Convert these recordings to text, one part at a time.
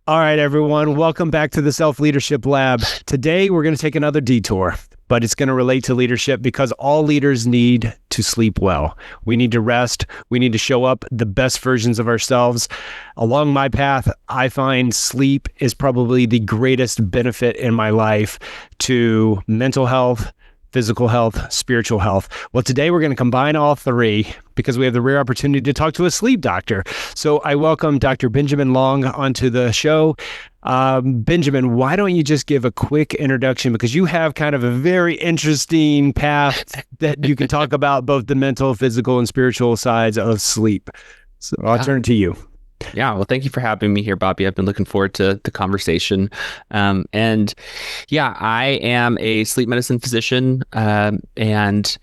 All right, everyone. Welcome back to the Self Leadership Lab. Today, we're going to take another detour, but it's going to relate to leadership because all leaders need to sleep well. We need to rest. We need to show up the best versions of ourselves. Along my path, I find sleep is probably the greatest benefit in my life to mental health, physical health, spiritual health. Well, today we're going to combine all three because we have the rare opportunity to talk to a sleep doctor. So I welcome Dr. Benjamin Long onto the show. Benjamin, why don't you just give a quick introduction, because you have kind of a very interesting path that you can talk about both the mental, physical, and spiritual sides of sleep. So I'll turn to you. Yeah, well, thank you for having me here, Bobby. I've been looking forward to the conversation. And yeah, I am a sleep medicine physician and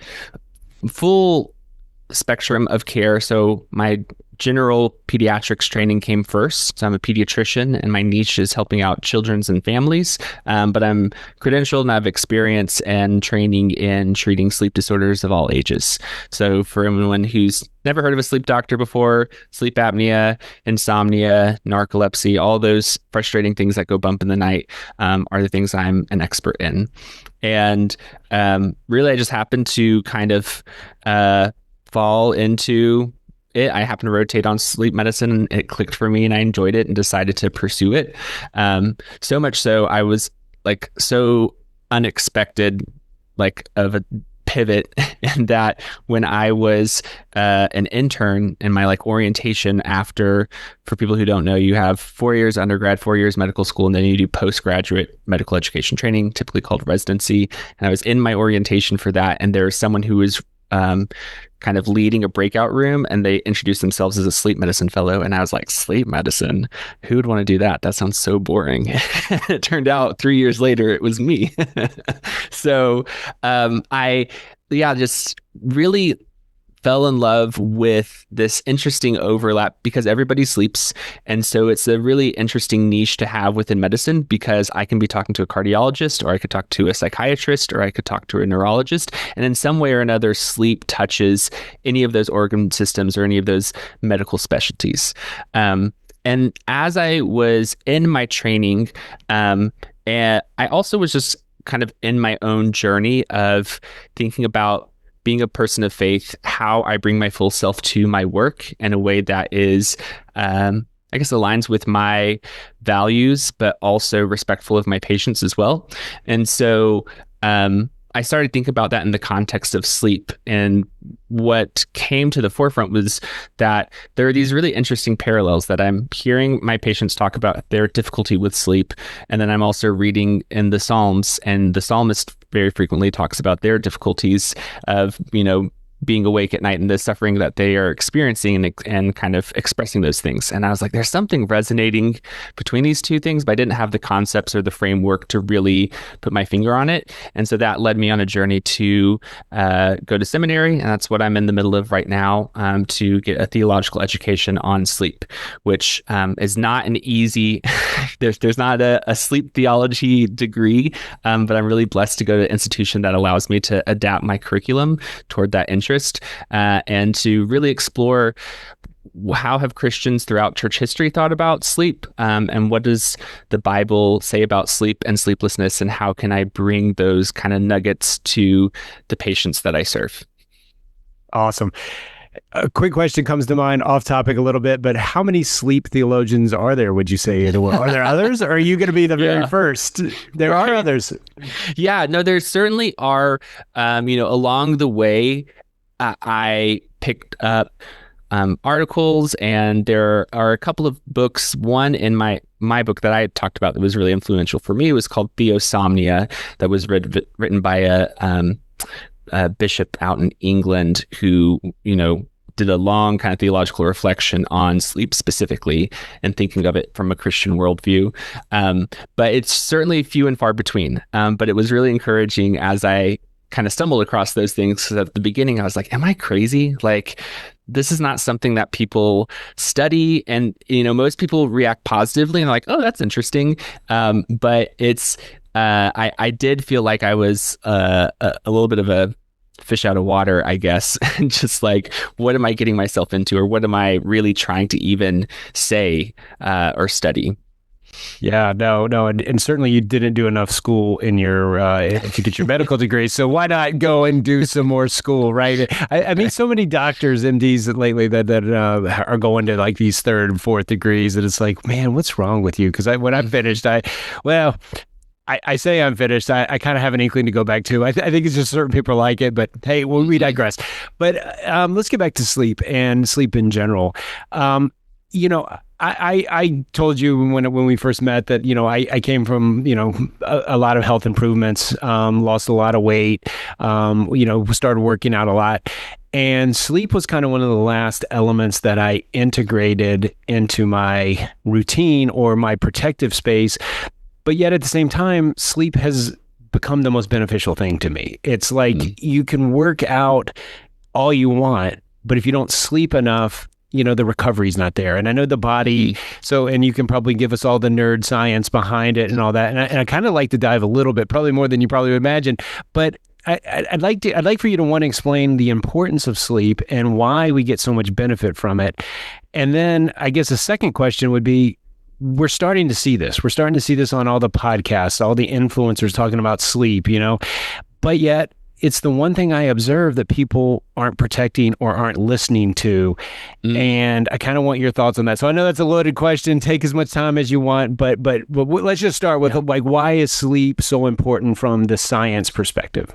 full spectrum of care. So my general pediatrics training came first. So I'm a pediatrician, and my niche is helping out children's and families. But I'm credentialed and I have experience and training in treating sleep disorders of all ages. So for anyone who's never heard of a sleep doctor before, sleep apnea, insomnia, narcolepsy, all those frustrating things that go bump in the night are the things I'm an expert in. And really, I just happened to kind of fall into it. I happened to rotate on sleep medicine, and it clicked for me, and I enjoyed it and decided to pursue it. So much so, I was like so unexpected, like of a pivot in that when I was an intern in my like orientation after, for people who don't know, you have 4 years undergrad, 4 years medical school, and then you do postgraduate medical education training, typically called residency. And I was in my orientation for that, and there was someone who was kind of leading a breakout room, and they introduced themselves as a sleep medicine fellow. And I was like, sleep medicine? Who would want to do that? That sounds so boring. It turned out 3 years later, it was me. So I just really fell in love with this interesting overlap because everybody sleeps. And so it's a really interesting niche to have within medicine, because I can be talking to a cardiologist, or I could talk to a psychiatrist, or I could talk to a neurologist. And in some way or another, sleep touches any of those organ systems or any of those medical specialties. And as I was in my training, and I also was just kind of in my own journey of thinking about being a person of faith, how I bring my full self to my work in a way that is, I guess, aligns with my values, but also respectful of my patients as well. And so I started thinking about that in the context of sleep. And what came to the forefront was that there are these really interesting parallels that I'm hearing my patients talk about their difficulty with sleep. And then I'm also reading in the Psalms, and the psalmist very frequently talks about their difficulties of, being awake at night and the suffering that they are experiencing, and kind of expressing those things. And I was like, there's something resonating between these two things, but I didn't have the concepts or the framework to really put my finger on it. And so that led me on a journey to go to seminary. And that's what I'm in the middle of right now, to get a theological education on sleep, which is not an easy, there's not a sleep theology degree, but I'm really blessed to go to an institution that allows me to adapt my curriculum toward that interest. And to really explore how have Christians throughout church history thought about sleep, and what does the Bible say about sleep and sleeplessness, and how can I bring those kind of nuggets to the patients that I serve? Awesome. A quick question comes to mind, off topic a little bit, but how many sleep theologians are there, would you say, in the world? Are there others, or are you going to be the very first? There are others. Yeah, no, there certainly are. Along the way, I picked up articles, and there are a couple of books. One in my book that I had talked about that was really influential for me was called Theosomnia, that was written by a bishop out in England who, did a long kind of theological reflection on sleep specifically and thinking of it from a Christian worldview. But it's certainly few and far between. But it was really encouraging as I kind of stumbled across those things. Because at the beginning, I was like, am I crazy? Like, this is not something that people study. And, most people react positively and like, oh, that's interesting. But it's, I did feel like I was a little bit of a fish out of water, I guess. And just like, what am I getting myself into? Or what am I really trying to even say or study? Yeah, no, and certainly you didn't do enough school in your to get your medical degree. So why not go and do some more school, right? I mean, so many doctors, MDs lately that are going to like these third and fourth degrees, and it's like, man, what's wrong with you? Because when I'm finished, well. I say I'm finished. I kind of have an inkling to go back to. I think it's just certain people like it, but hey, we digress. But let's get back to sleep and sleep in general. You know, I told you when we first met that, I came from, a lot of health improvements, lost a lot of weight, started working out a lot. And sleep was kind of one of the last elements that I integrated into my routine or my protective space. But yet at the same time, sleep has become the most beneficial thing to me. It's like you can work out all you want, but if you don't sleep enough, the recovery's not there. And I know the body, and you can probably give us all the nerd science behind it and all that. And I kind of like to dive a little bit, probably more than you probably would imagine. But I'd like for you to want to explain the importance of sleep and why we get so much benefit from it. And then I guess a second question would be, we're starting to see this. We're starting to see this on all the podcasts, all the influencers talking about sleep, but yet it's the one thing I observe that people aren't protecting or aren't listening to. And I kind of want your thoughts on that. So I know that's a loaded question. Take as much time as you want, but let's just start with why is sleep so important from the science perspective?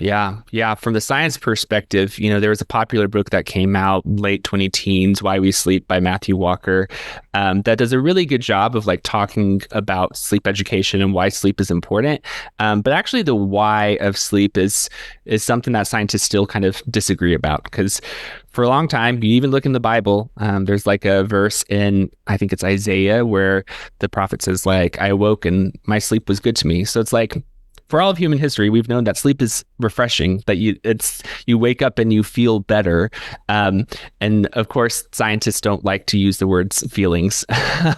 Yeah. From the science perspective, there was a popular book that came out late 2010s, Why We Sleep by Matthew Walker, that does a really good job of like talking about sleep education and why sleep is important. But actually the why of sleep is something that scientists still kind of disagree about, because for a long time, you even look in the Bible, there's like a verse in, I think it's Isaiah, where the prophet says like, I awoke and my sleep was good to me. So it's like, for all of human history, we've known that sleep is refreshing, that you wake up and you feel better. And of course, scientists don't like to use the words feelings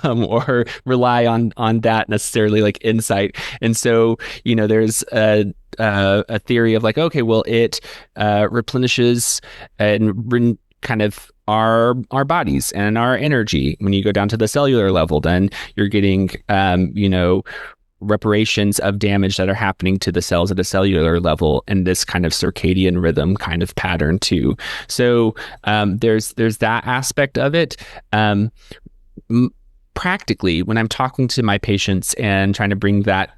or rely on that necessarily like insight. And so, there's a theory of like, okay, well, it replenishes and kind of our bodies and our energy. When you go down to the cellular level, then you're getting, reparations of damage that are happening to the cells at a cellular level, and this kind of circadian rhythm kind of pattern too. So there's that aspect of it. Practically, when I'm talking to my patients and trying to bring that,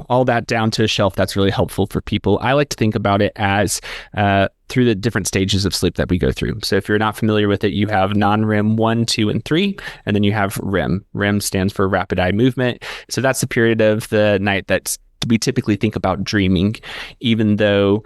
all that down to a shelf that's really helpful for people, I like to think about it as through the different stages of sleep that we go through. So if you're not familiar with it, you have non-REM 1, 2, and 3, and then you have REM. REM stands for rapid eye movement. So that's the period of the night that we typically think about dreaming, even though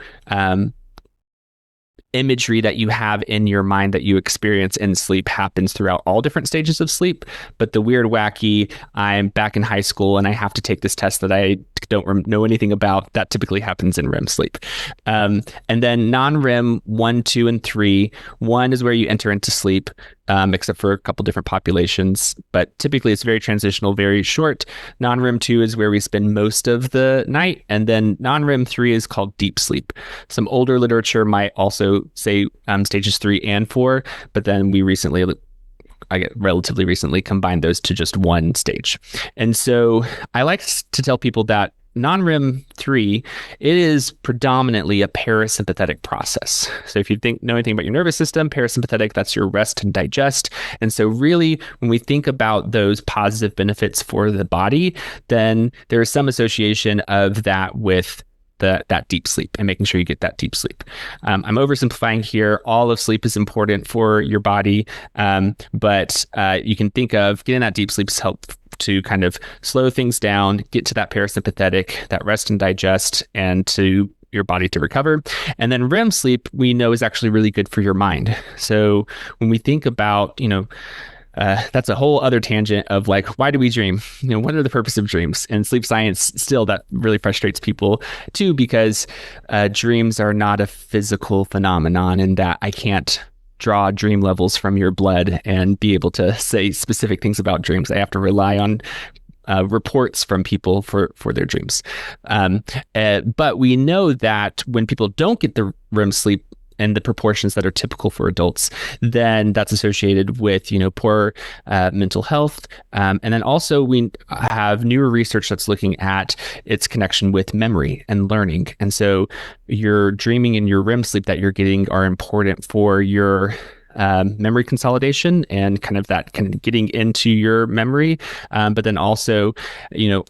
imagery that you have in your mind that you experience in sleep happens throughout all different stages of sleep. But the weird, wacky, I'm back in high school and I have to take this test that I don't know anything about, that typically happens in REM sleep. And then non-REM 1, 2, and 3. 1 is where you enter into sleep, except for a couple different populations. But typically it's very transitional, very short. Non-REM 2 is where we spend most of the night. And then non-REM 3 is called deep sleep. Some older literature might also say stages 3 and 4, but then we relatively recently combined those to just one stage. And so I like to tell people that non-REM 3, it is predominantly a parasympathetic process. So if you know anything about your nervous system, parasympathetic, that's your rest and digest. And so really, when we think about those positive benefits for the body, then there is some association of that with that deep sleep and making sure you get that deep sleep. I'm oversimplifying here. All of sleep is important for your body, but you can think of getting that deep sleep help to kind of slow things down, get to that parasympathetic, that rest and digest, and to your body to recover. And then REM sleep, we know, is actually really good for your mind. So when we think about, that's a whole other tangent of like, why do we dream? What are the purpose of dreams? And sleep science still, that really frustrates people too, because dreams are not a physical phenomenon, in that I can't draw dream levels from your blood and be able to say specific things about dreams. I have to rely on reports from people for their dreams. But we know that when people don't get the REM sleep in the proportions that are typical for adults, then that's associated with, poor mental health. And then also we have newer research that's looking at its connection with memory and learning. And so your dreaming and your REM sleep that you're getting are important for your memory consolidation and kind of getting into your memory. But then also,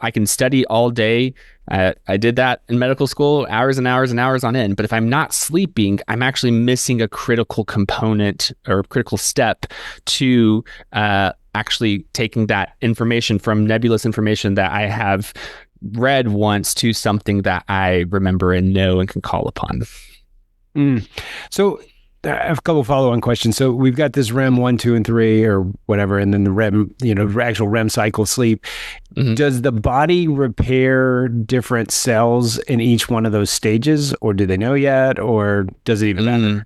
I can study all day. I did that in medical school, hours and hours and hours on end. But if I'm not sleeping, I'm actually missing a critical component or critical step to actually taking that information from nebulous information that I have read once to something that I remember and know and can call upon. So I have a couple follow-on questions. So we've got this REM 1, 2, and 3 or whatever, and then the REM, actual REM cycle sleep. Mm-hmm. Does the body repair different cells in each one of those stages, or do they know yet, or does it even matter?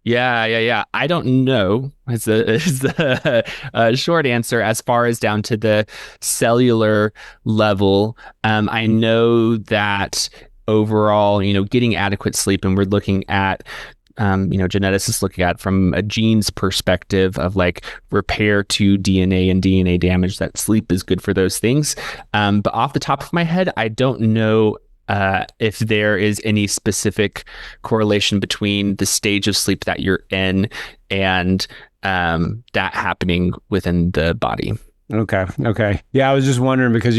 Yeah. I don't know is the short answer as far as down to the cellular level. I know that overall, getting adequate sleep, and we're looking at geneticists look at from a genes perspective of like repair to DNA and DNA damage, that sleep is good for those things. But off the top of my head, I don't know if there is any specific correlation between the stage of sleep that you're in and that happening within the body. Okay. Yeah, I was just wondering because,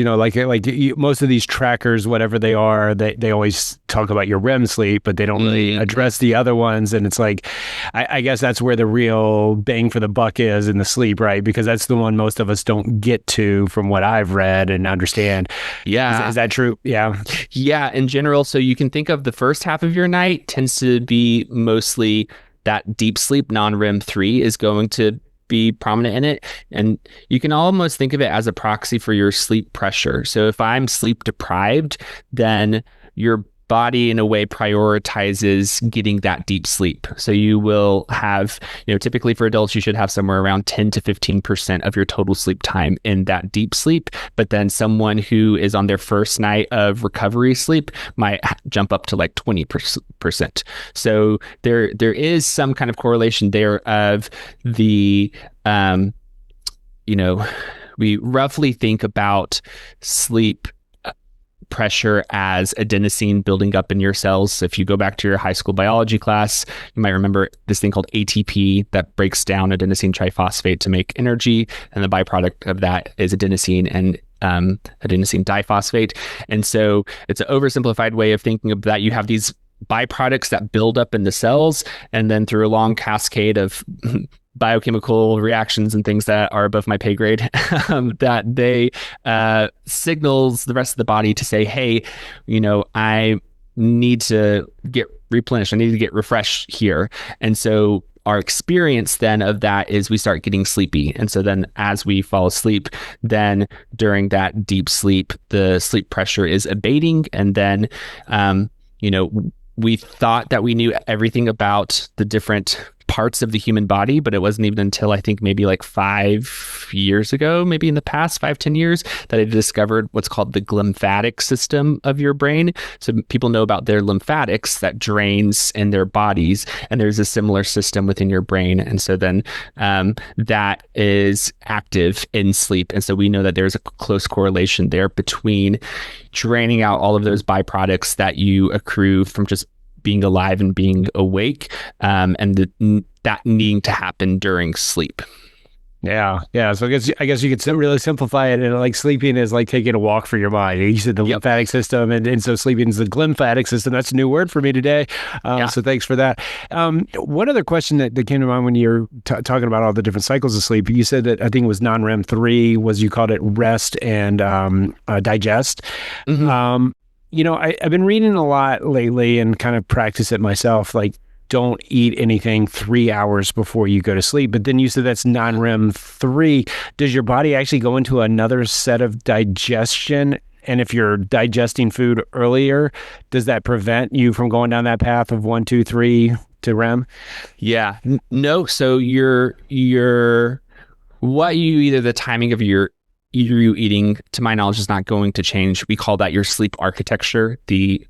most of these trackers, whatever they are, they always talk about your REM sleep, but they don't really address the other ones. And it's like, I guess that's where the real bang for the buck is in the sleep, right? Because that's the one most of us don't get to from what I've read and understand. Yeah. Is that true? Yeah. Yeah, in general. So you can think of the first half of your night tends to be mostly that deep sleep. Non-REM 3 is going to be prominent in it, and you can almost think of it as a proxy for your sleep pressure. So if I'm sleep deprived, then your body in a way prioritizes getting that deep sleep. So you will have, typically for adults, you should have somewhere around 10 to 15% of your total sleep time in that deep sleep. But then someone who is on their first night of recovery sleep might jump up to like 20%. So there is some kind of correlation there of the, we roughly think about sleep pressure as adenosine building up in your cells. So if you go back to your high school biology class, you might remember this thing called ATP that breaks down adenosine triphosphate to make energy, and the byproduct of that is adenosine and adenosine diphosphate. And so it's an oversimplified way of thinking of that. You have these byproducts that build up in the cells, and then through a long cascade of biochemical reactions and things that are above my pay grade, that they signals the rest of the body to say, hey, I need to get replenished. I need to get refreshed here. And so our experience then of that is we start getting sleepy. And so then as we fall asleep, then during that deep sleep, the sleep pressure is abating. And then, we thought that we knew everything about the different parts of the human body, but it wasn't even until I think maybe like 5 years ago, maybe in the past 5-10 years, that I discovered what's called the lymphatic system of your brain. So people know about their lymphatics that drains in their bodies, and there's a similar system within your brain. And so then that is active in sleep. And so we know that there's a close correlation there between draining out all of those byproducts that you accrue from just being alive and being awake, and that needing to happen during sleep. Yeah. So I guess you could really simplify it, and like sleeping is like taking a walk for your mind. You said the lymphatic system, and so sleeping is the glymphatic system. That's a new word for me today. So thanks for that. One other question that came to mind when you're talking about all the different cycles of sleep, you said that I think it was non-REM 3 was, you called it rest and digest. Mm-hmm. I've been reading a lot lately and kind of practice it myself, like don't eat anything 3 hours before you go to sleep. But then you said that's non-REM 3. Does your body actually go into another set of digestion? And if you're digesting food earlier, does that prevent you from going down that path of 1, 2, 3 to REM? Yeah, no. So the timing of you eating, to my knowledge, is not going to change. We call that your sleep architecture, the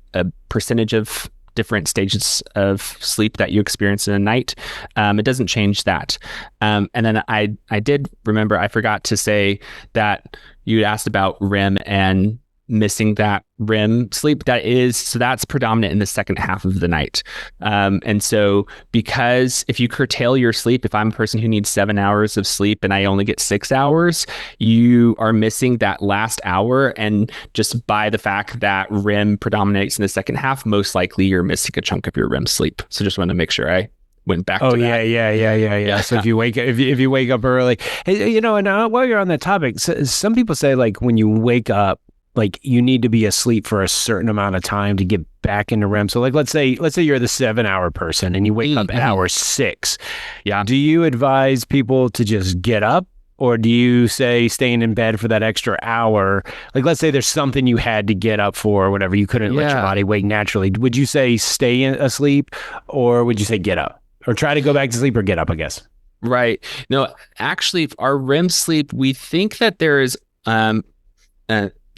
percentage of different stages of sleep that you experience in a night. It doesn't change that. And then I did remember, I forgot to say that you asked about REM and missing that REM sleep. That's predominant in the second half of the night. And so because if you curtail your sleep, if I'm a person who needs 7 hours of sleep and I only get 6 hours, you are missing that last hour. And just by the fact that REM predominates in the second half, most likely you're missing a chunk of your REM sleep. So just wanted to make sure I went back to that. Yeah. So if you wake up early, hey, and while you're on that topic, some people say like when you wake up, like you need to be asleep for a certain amount of time to get back into REM. So like, let's say you're the 7-hour person and you wake up at hour 6. Yeah. Do you advise people to just get up, or do you say staying in bed for that extra hour? Like, let's say there's something you had to get up for or whatever, you couldn't let your body wake naturally. Would you say stay asleep, or would you say get up, or try to go back to sleep, or get up, I guess? Right. No, actually our REM sleep, we think that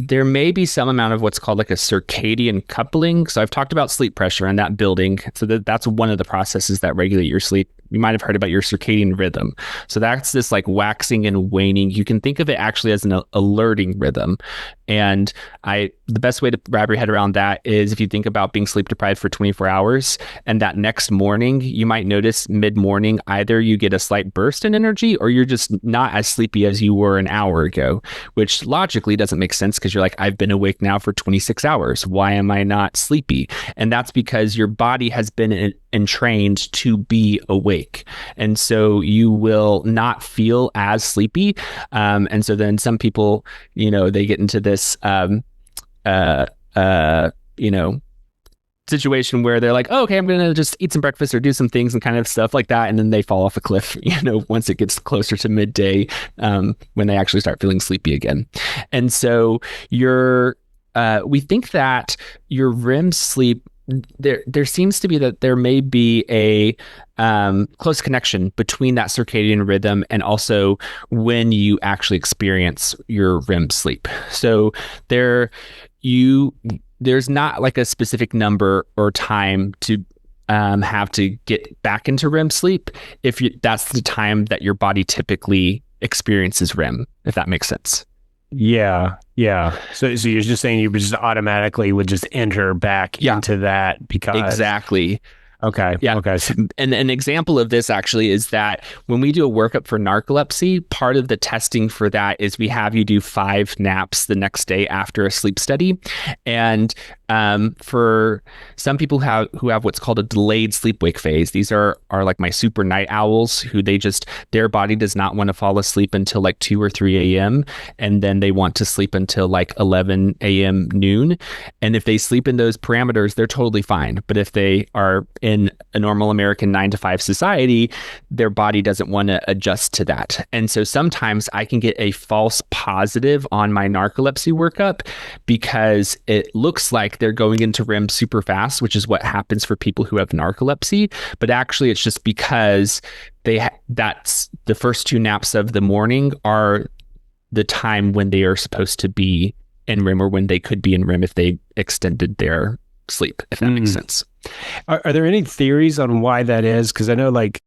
there may be some amount of what's called like a circadian coupling. So I've talked about sleep pressure and that building. So that's one of the processes that regulate your sleep. You might have heard about your circadian rhythm. So that's this like waxing and waning. You can think of it actually as an alerting rhythm. And the best way to wrap your head around that is if you think about being sleep deprived for 24 hours and that next morning, you might notice mid-morning, either you get a slight burst in energy or you're just not as sleepy as you were an hour ago, which logically doesn't make sense because you're like, I've been awake now for 26 hours. Why am I not sleepy? And that's because your body has been entrained to be awake. And so you will not feel as sleepy. And so then some people, they get into this, situation where they're like, oh, okay, I'm going to just eat some breakfast or do some things and kind of stuff like that. And then they fall off a cliff, once it gets closer to midday, when they actually start feeling sleepy again. And so we think that your REM sleep, there seems to be that there may be a close connection between that circadian rhythm and also when you actually experience your REM sleep. So there's not like a specific number or time to have to get back into REM sleep if that's the time that your body typically experiences REM, if that makes sense. Yeah. So you're just saying you just automatically would just enter back into that because... Exactly. Okay. Yeah. Okay. And an example of this actually is that when we do a workup for narcolepsy, part of the testing for that is we have you do 5 naps the next day after a sleep study. And for some people who have what's called a delayed sleep-wake phase, these are like my super night owls who their body does not want to fall asleep until like 2 or 3 a.m. And then they want to sleep until like 11 a.m. noon. And if they sleep in those parameters, they're totally fine. But if they are in a normal American 9-to-5 society, their body doesn't want to adjust to that. And so sometimes I can get a false positive on my narcolepsy workup because it looks like they're going into REM super fast, which is what happens for people who have narcolepsy. But actually, it's just because that's the first 2 naps of the morning are the time when they are supposed to be in REM, or when they could be in REM if they extended their sleep, if that makes sense. Are there any theories on why that is? Because I know, like,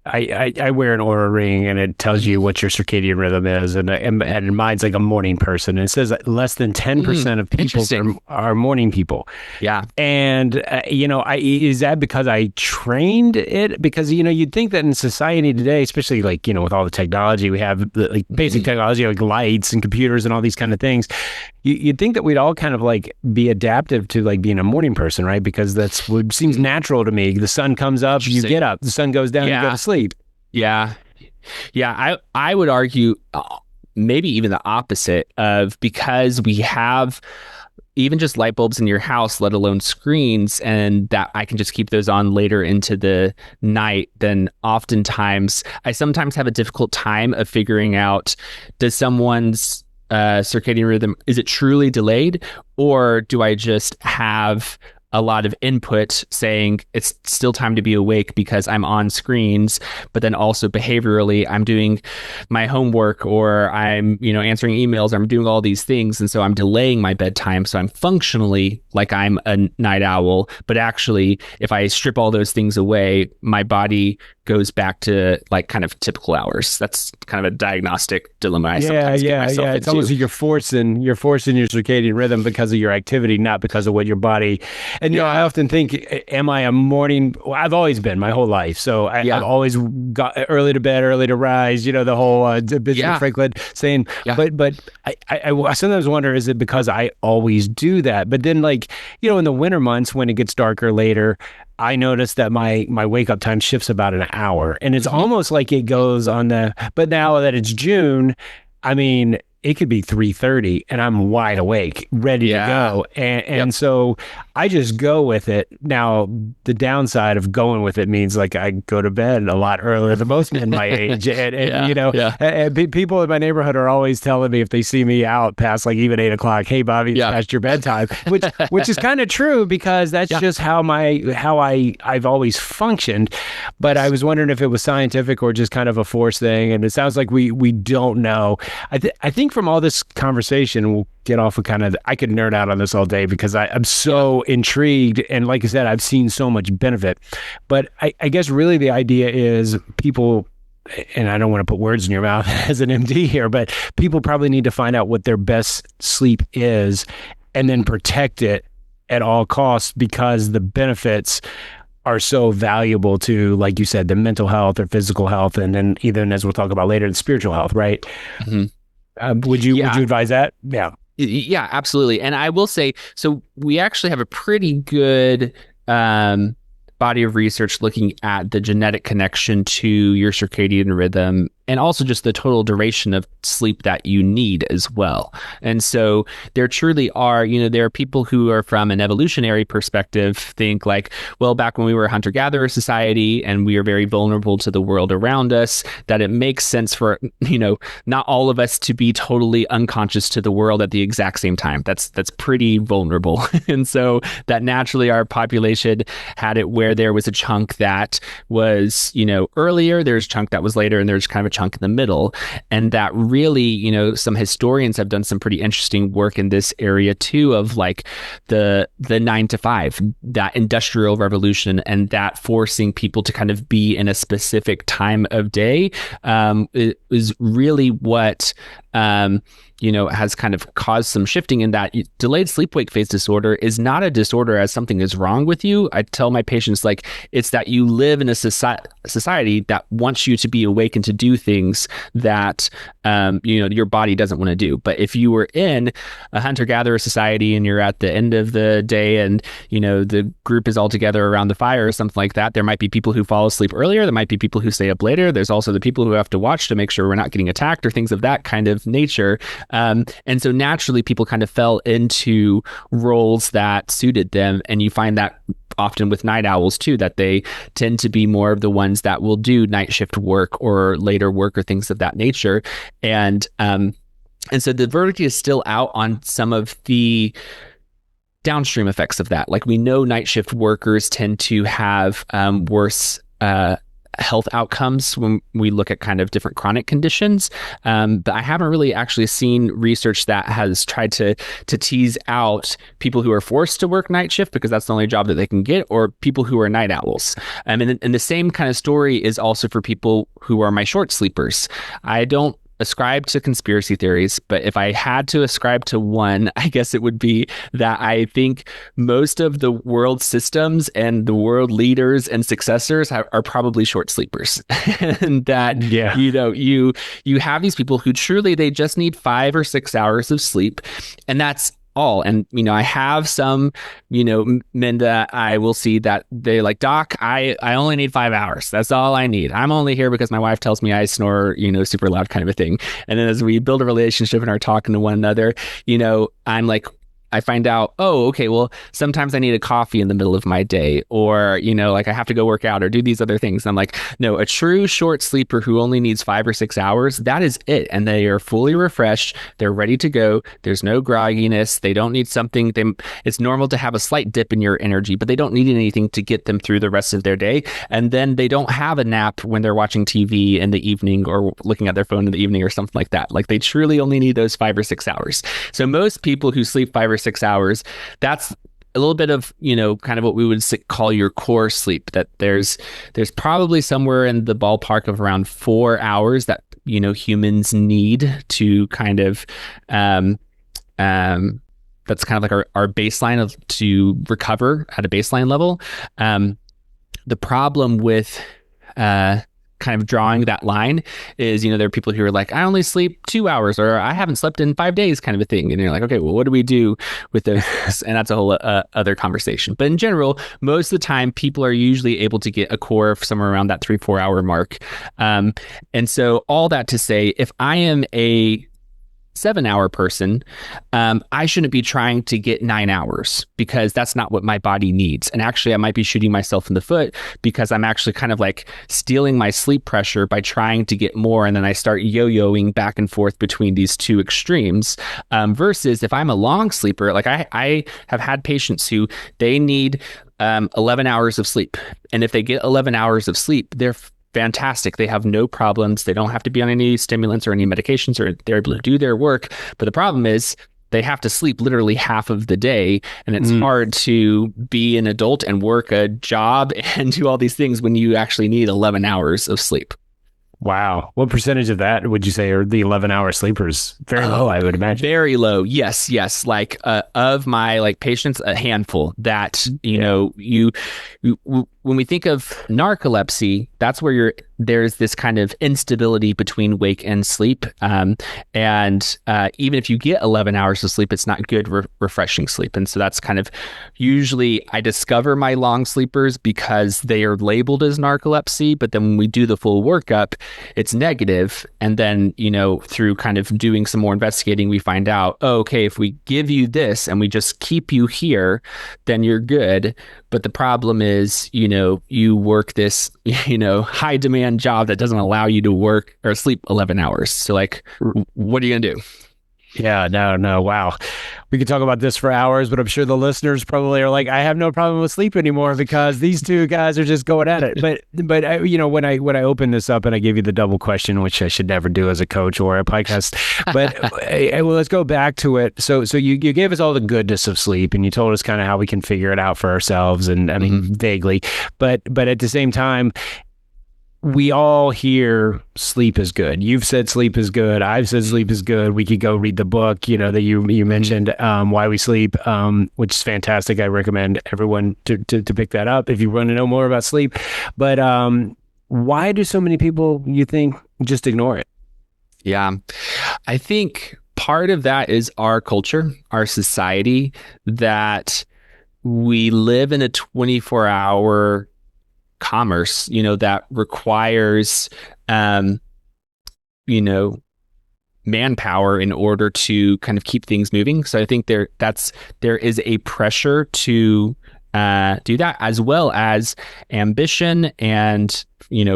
I wear an Oura ring and it tells you what your circadian rhythm is, and mine's like a morning person, and it says that less than 10% of people are morning people. Yeah, and is that because I trained it? Because you'd think that in society today, especially like with all the technology we have, like basic technology like lights and computers and all these kind of things, you'd think that we'd all kind of like be adaptive to like being a morning person, right? Because that's what seems natural to me. The sun comes up, you get up. The sun goes down, you go to sleep. Yeah. I would argue maybe even the opposite of, because we have even just light bulbs in your house, let alone screens, and that I can just keep those on later into the night, then oftentimes I sometimes have a difficult time of figuring out, does someone's circadian rhythm, is it truly delayed, or do I just have a lot of input saying it's still time to be awake because I'm on screens, but then also behaviorally I'm doing my homework, or I'm, answering emails, I'm doing all these things. And so I'm delaying my bedtime. So I'm functionally like I'm a night owl, but actually if I strip all those things away, my body goes back to like kind of typical hours. That's kind of a diagnostic dilemma I sometimes get myself into. It's almost like you're forcing your circadian rhythm because of your activity, not because of what your body. And I often think, am I a morning? Well, I've always been my whole life, so I've always got early to bed, early to rise. The whole Benjamin Franklin saying. Yeah. But I sometimes wonder, is it because I always do that? But then, like in the winter months when it gets darker later, I noticed that my wake up time shifts about an hour, and it's almost like it goes on but now that it's June, I mean, it could be 3:30 and I'm wide awake, ready to go. And so I just go with it. Now, the downside of going with it means like I go to bed a lot earlier than most men my age. And people in my neighborhood are always telling me if they see me out past like even 8 o'clock, hey, Bobby, it's past your bedtime, which is kind of true because that's just how I've always functioned. But I was wondering if it was scientific or just kind of a force thing. And it sounds like we don't know. I think from all this conversation, we'll get off of kind of, I could nerd out on this all day because I'm so intrigued. And like I said, I've seen so much benefit. But I guess really the idea is people, and I don't want to put words in your mouth as an MD here, but people probably need to find out what their best sleep is and then protect it at all costs because the benefits are so valuable to, like you said, the mental health or physical health. And then even as we'll talk about later, the spiritual health, right? Mm-hmm. Would you advise that? Yeah, absolutely. And I will say, so we actually have a pretty good body of research looking at the genetic connection to your circadian rhythm and also just the total duration of sleep that you need as well. And so there truly are, there are people who are from an evolutionary perspective think like, well, back when we were a hunter-gatherer society and we are very vulnerable to the world around us, that it makes sense for, not all of us to be totally unconscious to the world at the exact same time. That's pretty vulnerable. And so that naturally our population had it where there was a chunk that was, earlier, there's a chunk that was later, and there's kind of a chunk in the middle. And that really, some historians have done some pretty interesting work in this area too, of like the 9 to 5, that industrial revolution, and that forcing people to kind of be in a specific time of day is really what has kind of caused some shifting in that. Delayed sleep-wake phase disorder is not a disorder as something is wrong with you. I tell my patients, like, it's that you live in a society that wants you to be awake and to do things that, your body doesn't want to do. But if you were in a hunter-gatherer society and you're at the end of the day and, the group is all together around the fire or something like that, there might be people who fall asleep earlier. There might be people who stay up later. There's also the people who have to watch to make sure we're not getting attacked or things of that kind of nature. And so naturally people kind of fell into roles that suited them. And you find that often with night owls too, that they tend to be more of the ones that will do night shift work or later work or things of that nature. And so the verdict is still out on some of the downstream effects of that. Like, we know night shift workers tend to have worse health outcomes when we look at kind of different chronic conditions. But I haven't really actually seen research that has tried to tease out people who are forced to work night shift because that's the only job that they can get, or people who are night owls. And the same kind of story is also for people who are my short sleepers. I don't ascribe to conspiracy theories, but if I had to ascribe to one, I guess it would be that I think most of the world systems and the world leaders and successors are probably short sleepers. And that, you have these people who truly, they just need 5 or 6 hours of sleep, and that's all. And, I have some, men that I will see that they're like, Doc, I only need 5 hours. That's all I need. I'm only here because my wife tells me I snore, super loud kind of a thing. And then as we build a relationship and are talking to one another, I'm like, I find out, oh, okay, well, sometimes I need a coffee in the middle of my day, or, like I have to go work out or do these other things. And I'm like, no, a true short sleeper who only needs 5 or 6 hours, that is it. And they are fully refreshed. They're ready to go. There's no grogginess. They don't need something. It's normal to have a slight dip in your energy, but they don't need anything to get them through the rest of their day. And then they don't have a nap when they're watching TV in the evening or looking at their phone in the evening or something like that. Like they truly only need those 5 or 6 hours. So most people who sleep 5 or 6 hours, that's a little bit of, kind of what we would call your core sleep, that there's probably somewhere in the ballpark of around 4 hours that, humans need to kind of, that's kind of like our baseline to recover at a baseline level. The problem with, kind of drawing that line is, there are people who are like, I only sleep 2 hours, or I haven't slept in 5 days, kind of a thing. And you're like, okay, well, what do we do with those? And that's a whole other conversation. But in general, most of the time, people are usually able to get a core of somewhere around that 3-4 hour mark. And so all that to say, if I am a 7-hour person, I shouldn't be trying to get 9 hours, because that's not what my body needs. And actually, I might be shooting myself in the foot, because I'm actually kind of like stealing my sleep pressure by trying to get more. And then I start yo-yoing back and forth between these two extremes. Versus if I'm a long sleeper, like I have had patients who they need 11 hours of sleep. And if they get 11 hours of sleep, they're fantastic. They have no problems. They don't have to be on any stimulants or any medications, or they're able to do their work. But the problem is they have to sleep literally half of the day. And it's hard to be an adult and work a job and do all these things when you actually need 11 hours of sleep. Wow. What percentage of that would you say are the 11-hour sleepers? Very low, I would imagine. Very low. Yes. Like of my patients, a handful that, when we think of narcolepsy, that's where there's this kind of instability between wake and sleep. And even if you get 11 hours of sleep, it's not good, refreshing sleep. And so that's kind of usually I discover my long sleepers because they are labeled as narcolepsy. But then when we do the full workup, it's negative. And then, through kind of doing some more investigating, we find out, oh, okay, if we give you this and we just keep you here, then you're good. But the problem is, you work this, high demand job that doesn't allow you to work or sleep 11 hours. So what are you going to do? Yeah, no. Wow. We could talk about this for hours, but I'm sure the listeners probably are like, I have no problem with sleep anymore because these two guys are just going at it. But I, when I open this up and I give you the double question, which I should never do as a coach or a podcast, but well, let's go back to it. So you gave us all the goodness of sleep, and you told us kind of how we can figure it out for ourselves, and I mean, vaguely, but at the same time, we all hear sleep is good. You've said sleep is good. I've said sleep is good. We could go read the book, that you mentioned, Why We Sleep, which is fantastic. I recommend everyone to pick that up if you want to know more about sleep. But why do so many people, you think, just ignore it? Yeah, I think part of that is our culture, our society, that we live in a 24-hour commerce, that requires, manpower in order to kind of keep things moving. So I think there is a pressure to do that, as well as ambition and,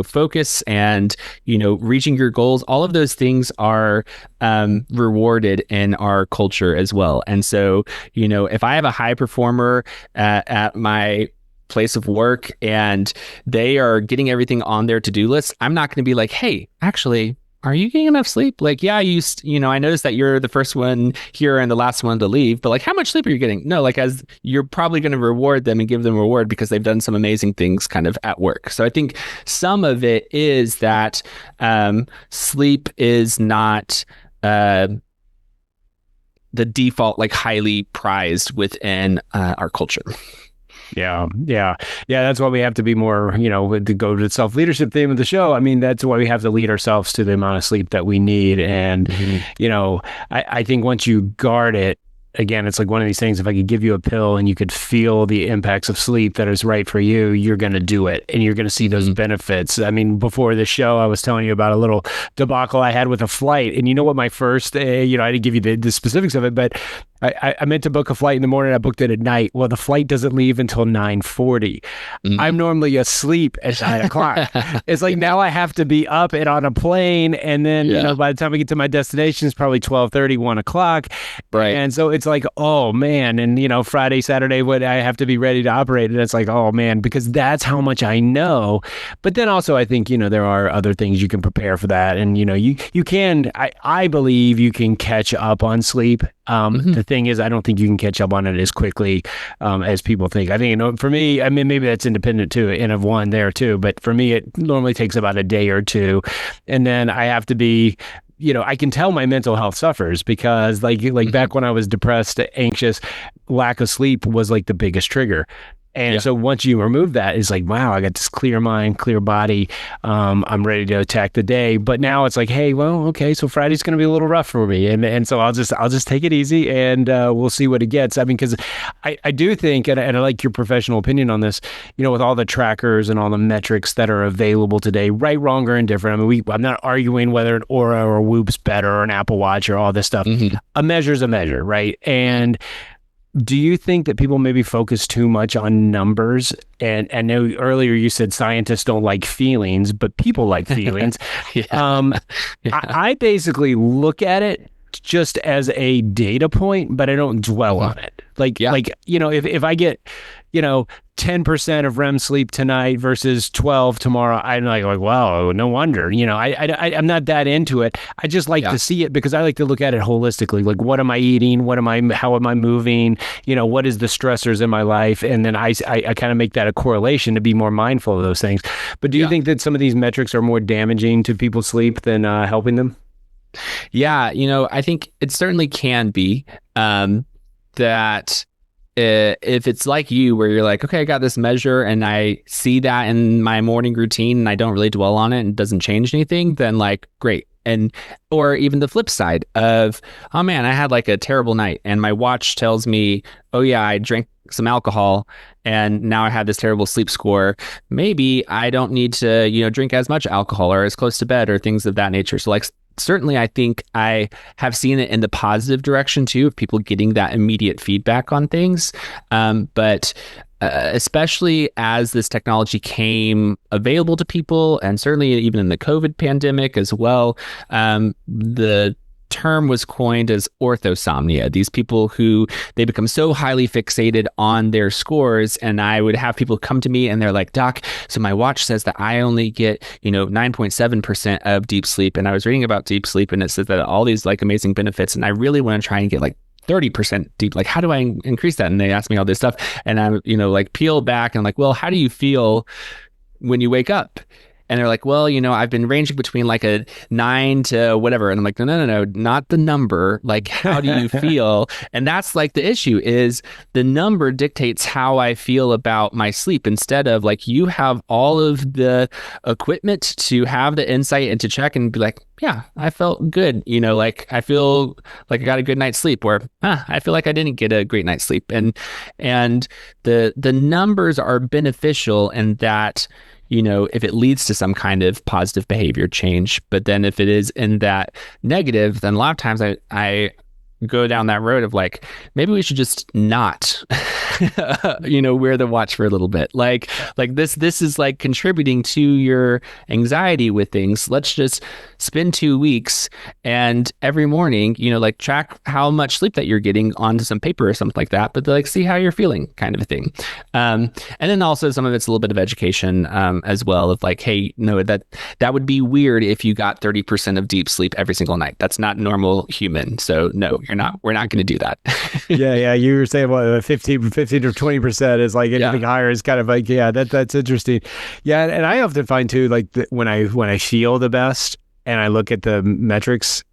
focus and, reaching your goals. All of those things are rewarded in our culture as well. And so, if I have a high performer at my place of work and they are getting everything on their to-do list, I'm not going to be like, hey, actually, are you getting enough sleep? I noticed that you're the first one here and the last one to leave, but how much sleep are you getting? No, as you're probably going to reward them and give them a reward because they've done some amazing things kind of at work. So I think some of it is that sleep is not the default, highly prized within our culture. Yeah. That's why we have to be more, to go to the self-leadership theme of the show. I mean, that's why we have to lead ourselves to the amount of sleep that we need. And, I think once you guard it, again, it's like one of these things, if I could give you a pill and you could feel the impacts of sleep that is right for you, you're going to do it and you're going to see those benefits. I mean, before the show, I was telling you about a little debacle I had with a flight. And you know what my first, I didn't give you the specifics of it, but I meant to book a flight in the morning. I booked it at night. Well, the flight doesn't leave until 9:40. I'm normally asleep at 9 o'clock. It's like now I have to be up and on a plane. And then, by the time I get to my destination, it's probably 12:30, 1 o'clock. Right. And so it's like, oh man. And, Friday, Saturday, when I have to be ready to operate. And it's like, oh man, because that's how much I know. But then also I think, there are other things you can prepare for that. And, you can, I believe you can catch up on sleep. The thing is, I don't think you can catch up on it as quickly as people think. I think, for me, I mean, maybe that's independent too, N of one there too. But for me, it normally takes about a day or two. And then I have to be, I can tell my mental health suffers because like back when I was depressed, anxious, lack of sleep was like the biggest trigger. And so once you remove that, it's like, wow, I got this clear mind, clear body. I'm ready to attack the day. But now it's like, hey, well, okay, so Friday's going to be a little rough for me. And so I'll just take it easy and we'll see what it gets. I mean, because I do think, and I like your professional opinion on this, with all the trackers and all the metrics that are available today, right, wrong, or indifferent. I mean, I'm not arguing whether an Aura or Whoop's better or an Apple Watch or all this stuff. A measure's a measure, right? And do you think that people maybe focus too much on numbers? And I know earlier you said scientists don't like feelings, but people like feelings. I basically look at it just as a data point, but I don't dwell on it. If I get, 10% of REM sleep tonight versus 12 tomorrow, I'm like, wow, no wonder. I'm not that into it. I just like to see it because I like to look at it holistically. Like, what am I eating? How am I moving? What is the stressors in my life? And then I kind of make that a correlation to be more mindful of those things. But do you think that some of these metrics are more damaging to people's sleep than helping them? Yeah, I think it certainly can be that if it's like you, where you're like, okay, I got this measure and I see that in my morning routine and I don't really dwell on it and it doesn't change anything, then like, great. Or even the flip side of, oh man, I had like a terrible night and my watch tells me, oh yeah, I drank some alcohol and now I have this terrible sleep score. Maybe I don't need to, drink as much alcohol or as close to bed or things of that nature. So like, certainly, I think I have seen it in the positive direction too, of people getting that immediate feedback on things. But especially as this technology came available to people, and certainly even in the COVID pandemic as well, the term was coined as orthosomnia. These people who they become so highly fixated on their scores, and I would have people come to me and they're like, Doc, so my watch says that I only get 9.7% of deep sleep, and I was reading about deep sleep and it says that all these like amazing benefits, and I really want to try and get like 30% deep. Like, how do I increase that? And they ask me all this stuff, and I'm like peel back and I'm like, well, how do you feel when you wake up? And they're like, well, I've been ranging between like a 9 to whatever. And I'm like, no, not the number. Like, how do you feel? And that's like the issue is the number dictates how I feel about my sleep, instead of like, you have all of the equipment to have the insight and to check and be like, yeah, I felt good. Like I feel like I got a good night's sleep, or I feel like I didn't get a great night's sleep. And the numbers are beneficial in that, if it leads to some kind of positive behavior change. But then if it is in that negative, then a lot of times I go down that road of like, maybe we should just not, wear the watch for a little bit. Like this is like contributing to your anxiety with things. Let's just spend 2 weeks and every morning, like track how much sleep that you're getting onto some paper or something like that, but like see how you're feeling kind of a thing. And then also some of it's a little bit of education as well of like, hey, no, that would be weird if you got 30% of deep sleep every single night. That's not normal human. So no, we're not going to do that. Yeah. You were saying what 15 to 20% is like anything higher is kind of like, that's interesting. Yeah. And I often find too, like when I feel the best and I look at the metrics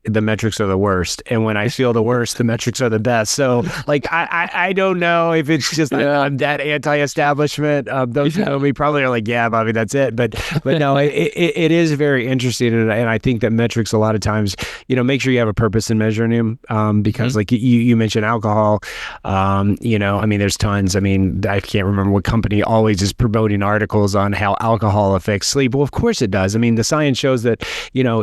are the worst. And when I feel the worst, the metrics are the best. So like, I don't know if it's just I'm that anti-establishment. Those who know me probably are like, yeah, Bobby, that's it. But no, it is very interesting. And I think that metrics a lot of times, make sure you have a purpose in measuring them. Because like you mentioned alcohol, I mean, there's tons. I mean, I can't remember what company always is promoting articles on how alcohol affects sleep. Well, of course it does. I mean, the science shows that,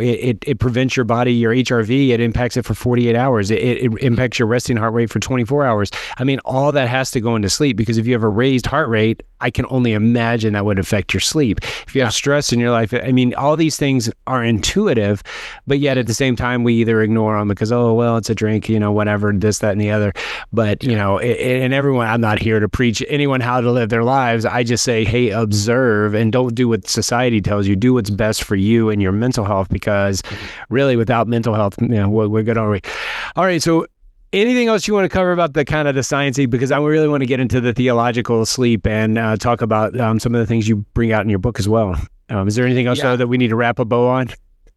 it prevents your body, your HRV, it impacts it for 48 hours. It impacts your resting heart rate for 24 hours. I mean, all that has to go into sleep, because if you have a raised heart rate, I can only imagine that would affect your sleep. If you have stress in your life, I mean, all these things are intuitive, but yet at the same time, we either ignore them because, oh, well, it's a drink, whatever, this, that, and the other. But, and everyone, I'm not here to preach anyone how to live their lives. I just say, hey, observe and don't do what society tells you. Do what's best for you and your mental health, because really without mental health, we're good already. All right. So anything else you want to cover about the kind of the sciencey? Because I really want to get into the theological sleep and talk about some of the things you bring out in your book as well. Is there anything else though, that we need to wrap a bow on?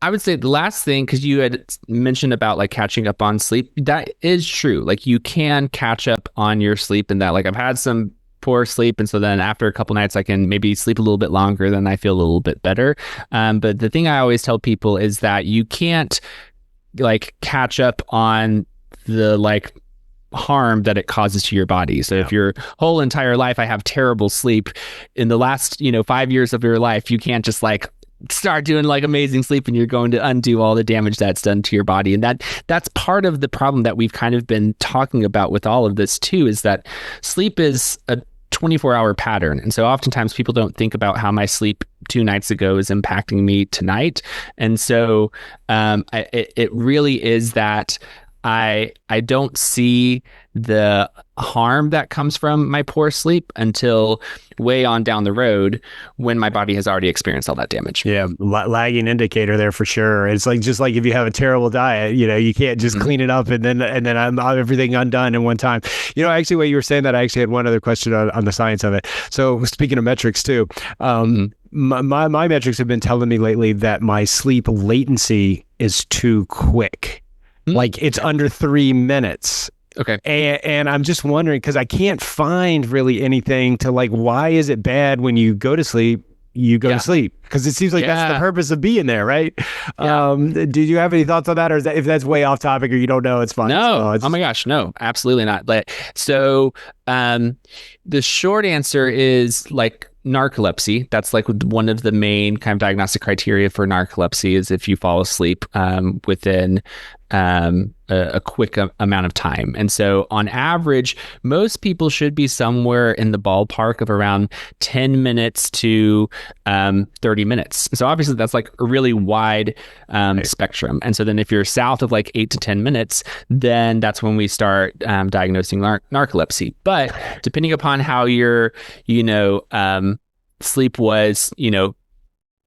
I would say the last thing, because you had mentioned about like catching up on sleep, that is true. Like you can catch up on your sleep, and that like I've had some poor sleep, and so then after a couple nights I can maybe sleep a little bit longer, then I feel a little bit better. But the thing I always tell people is that you can't like catch up on the like harm that it causes to your body. So if your whole entire life I have terrible sleep, in the last 5 years of your life, you can't just like start doing like amazing sleep and you're going to undo all the damage that's done to your body. And that's part of the problem that we've kind of been talking about with all of this too, is that sleep is a 24-hour pattern. And so oftentimes people don't think about how my sleep 2 nights ago is impacting me tonight. And so it really is that I don't see the harm that comes from my poor sleep until way on down the road when my body has already experienced all that damage. Yeah, lagging indicator there for sure. It's like just like if you have a terrible diet, you can't just clean it up and then I'm everything undone in one time. Actually, while you were saying that, I actually had one other question on the science of it. So speaking of metrics too, my metrics have been telling me lately that my sleep latency is too quick. Like it's under 3 minutes. Okay. And I'm just wondering, because I can't find really anything to like, why is it bad when you go to sleep, to sleep? Because it seems like that's the purpose of being there, right? Yeah. Do you have any thoughts on that? Or is that, if that's way off topic or you don't know, it's fine. No. Oh my gosh. No, absolutely not. So the short answer is like narcolepsy. That's like one of the main kind of diagnostic criteria for narcolepsy, is if you fall asleep within a quick amount of time. And so on average, most people should be somewhere in the ballpark of around 10 minutes to 30 minutes. So obviously that's like a really wide spectrum. And so then if you're south of like 8 to 10 minutes, then that's when we start diagnosing narcolepsy. But depending upon how your, sleep was,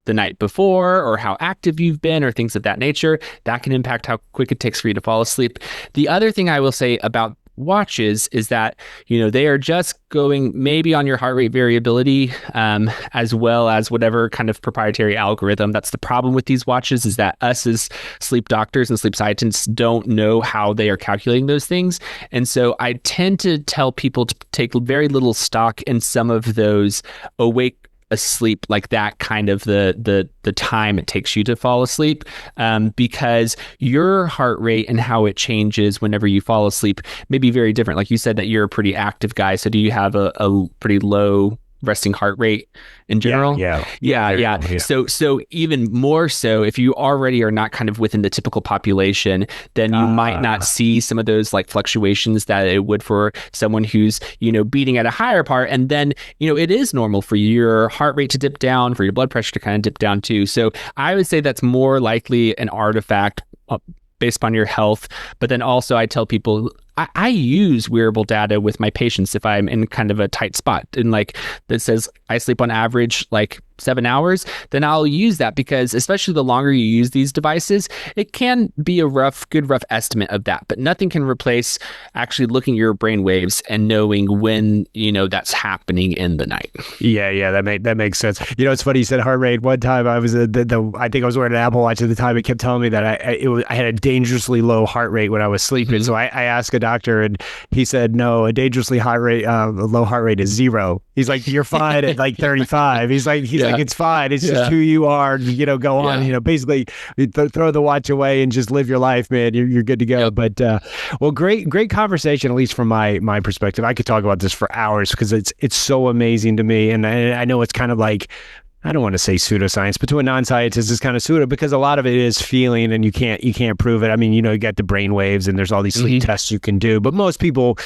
the night before, or how active you've been, or things of that nature, that can impact how quick it takes for you to fall asleep. The other thing I will say about watches is that, they are just going maybe on your heart rate variability, as well as whatever kind of proprietary algorithm. That's the problem with these watches, is that us as sleep doctors and sleep scientists don't know how they are calculating those things. And so I tend to tell people to take very little stock in some of those awake asleep, like that kind of the time it takes you to fall asleep, because your heart rate and how it changes whenever you fall asleep may be very different. Like you said that you're a pretty active guy, so do you have a pretty low resting heart rate in general? Yeah. So even more so, if you already are not kind of within the typical population, then you might not see some of those like fluctuations that it would for someone who's, beating at a higher part. And then, it is normal for your heart rate to dip down, for your blood pressure to kind of dip down too. So I would say that's more likely an artifact based upon your health. But then also I tell people, I use wearable data with my patients if I'm in kind of a tight spot and like that says I sleep on average like 7 hours, then I'll use that, because especially the longer you use these devices, it can be a good rough estimate of that, but nothing can replace actually looking at your brain waves and knowing when, that's happening in the night. Yeah. That makes sense. It's funny you said heart rate. One time I was I think I was wearing an Apple Watch at the time. It kept telling me that I had a dangerously low heart rate when I was sleeping. So I asked a doctor and he said, no, a dangerously low heart rate is 0. He's like, you're fine at like 35. He's like, it's fine. It's just who you are. Go on. Basically, throw the watch away and just live your life, man. You're good to go. Yep. But well, great conversation. At least from my perspective, I could talk about this for hours because it's so amazing to me, and I know it's kind of like I don't want to say pseudoscience, but to a non-scientist, it's kind of pseudo because a lot of it is feeling, and you can't prove it. I mean, you got the brain waves, and there's all these sleep tests you can do, but most people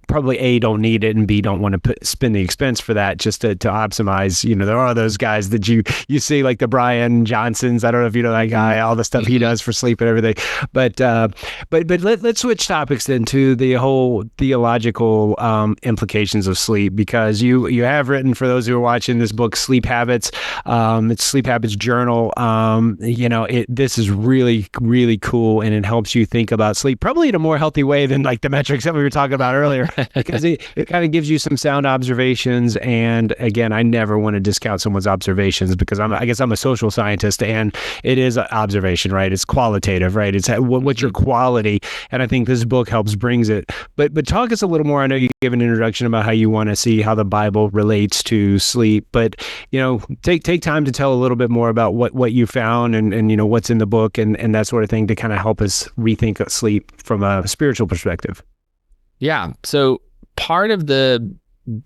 probably A, don't need it, and B, don't want to spend the expense for that just to optimize. There are those guys that you see, like the Brian Johnsons. I don't know if you know that guy, all the stuff he does for sleep and everything. But let's switch topics then to the whole theological implications of sleep, because you have written, for those who are watching, this book, Sleep Habits. It's Sleep Habits Journal. This is really, really cool, and it helps you think about sleep probably in a more healthy way than like the metrics that we were talking about earlier, because it kind of gives you some sound observations. And again, I never want to discount someone's observations, because I guess I'm a social scientist, and it is observation, right? It's qualitative, right? It's what's your quality, and I think this book brings it. But talk us a little more. I know you gave an introduction about how you want to see how the Bible relates to sleep, but take time to tell a little bit more about what you found and what's in the book and that sort of thing, to kind of help us rethink sleep from a spiritual perspective. Yeah. So part of the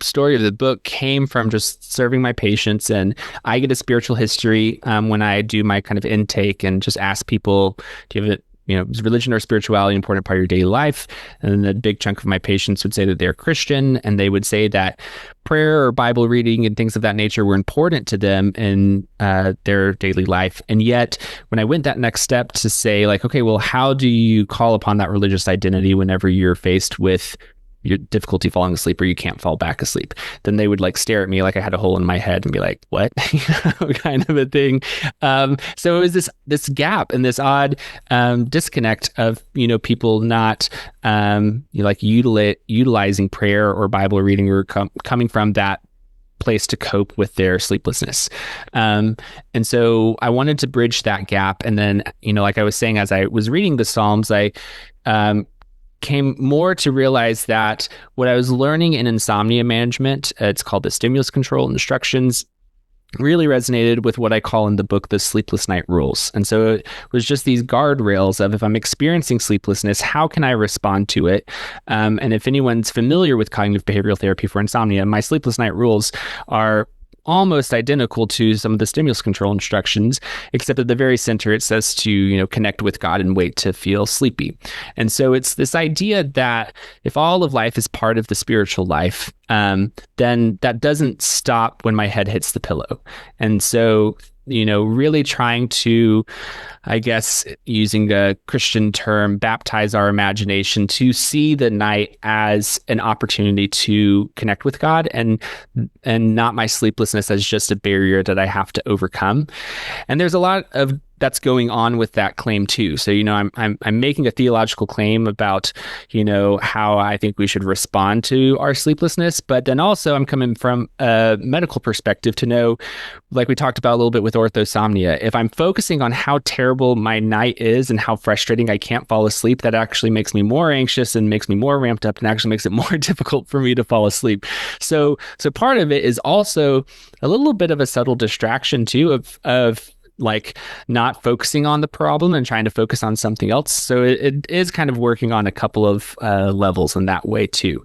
story of the book came from just serving my patients, and I get a spiritual history when I do my kind of intake and just ask people, do you have it? Is religion or spirituality an important part of your daily life? And then a big chunk of my patients would say that they're Christian, and they would say that prayer or Bible reading and things of that nature were important to them in their daily life. And yet, when I went that next step to say, like, okay, well, how do you call upon that religious identity whenever you're faced with your difficulty falling asleep or you can't fall back asleep? Then they would like stare at me like I had a hole in my head and be like, what? Kind of a thing. So it was this gap and this odd disconnect of, people not utilizing prayer or Bible reading or coming from that place to cope with their sleeplessness. And so I wanted to bridge that gap. And then, like I was saying, as I was reading the Psalms, I came more to realize that what I was learning in insomnia management, it's called the stimulus control instructions, really resonated with what I call in the book the sleepless night rules. And so it was just these guardrails of, if I'm experiencing sleeplessness, how can I respond to it? And if anyone's familiar with cognitive behavioral therapy for insomnia, my sleepless night rules are almost identical to some of the stimulus control instructions, except at the very center it says to connect with God and wait to feel sleepy. And so it's this idea that if all of life is part of the spiritual life, then that doesn't stop when my head hits the pillow. And so really trying to, I guess, using a Christian term, baptize our imagination to see the night as an opportunity to connect with God, and not my sleeplessness as just a barrier that I have to overcome. And there's a lot of that's going on with that claim too. So, I'm making a theological claim about, how I think we should respond to our sleeplessness, but then also I'm coming from a medical perspective to know, like we talked about a little bit with orthosomnia, if I'm focusing on how terrible my night is and how frustrating I can't fall asleep, that actually makes me more anxious and makes me more ramped up and actually makes it more difficult for me to fall asleep. So part of it is also a little bit of a subtle distraction too of like not focusing on the problem and trying to focus on something else. So it is kind of working on a couple of levels in that way too.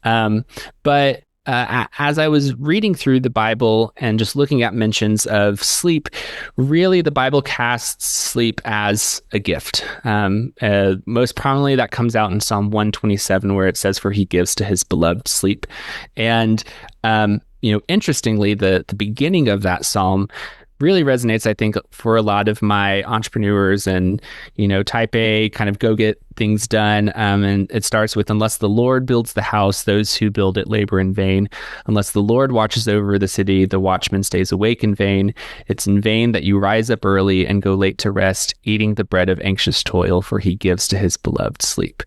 But as I was reading through the Bible and just looking at mentions of sleep, really the Bible casts sleep as a gift. Most prominently that comes out in Psalm 127, where it says, "For he gives to his beloved sleep." And interestingly, the beginning of that psalm really resonates, I think, for a lot of my entrepreneurs and, type A kind of go get things done. And it starts with, "Unless the Lord builds the house, those who build it labor in vain. Unless the Lord watches over the city, the watchman stays awake in vain. It's in vain that you rise up early and go late to rest, eating the bread of anxious toil, for he gives to his beloved sleep."